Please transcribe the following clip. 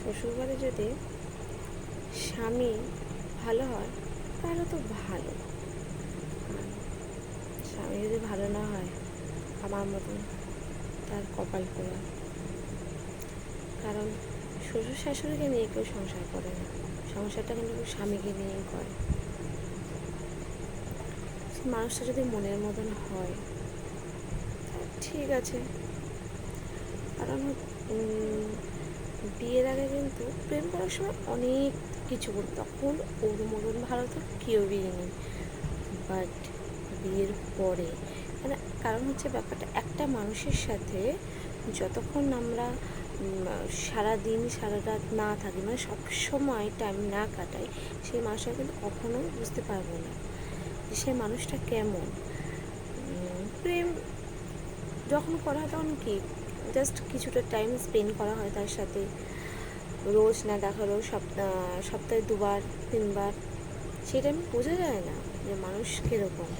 শ্বশুরবাড়ি যদি স্বামী ভালো হয় তাহলে তো ভালো, আর স্বামী যদি ভালো না হয় আমার মতন তার কপাল পোড়া। কারণ শ্বশুর শাশুড়িকে নিয়ে কেউ সংসার করে না, সংসারটা কিন্তু স্বামীকে নিয়েই করে। মানুষটা যদি মনের মতন হয় ঠিক আছে। কারণ বিয়ের আগে কিন্তু প্রেম করার সময় অনেক কিছু করি, তখন ওর মতন ভালো তো কেউই নেই। বাট বিয়ের পরে মানে কারণ হচ্ছে ব্যাপারটা, একটা মানুষের সাথে যতক্ষণ আমরা সারাদিন সারা রাত না থাকি, মানে সব সময় টাইম না কাটাই, সেই মানুষটা কিন্তু কখনোই বুঝতে পারবো না যে সেই মানুষটা কেমন। প্রেম যখন করা হয় তখন কি জাস্ট কিছুটা টাইম স্পেন্ড করা হয় তার সাথে, রোজ না দেখালেও সপ্তাহে 2-3 বার, সেটা আমি বোঝা যায় না যে মানুষ কীরকম।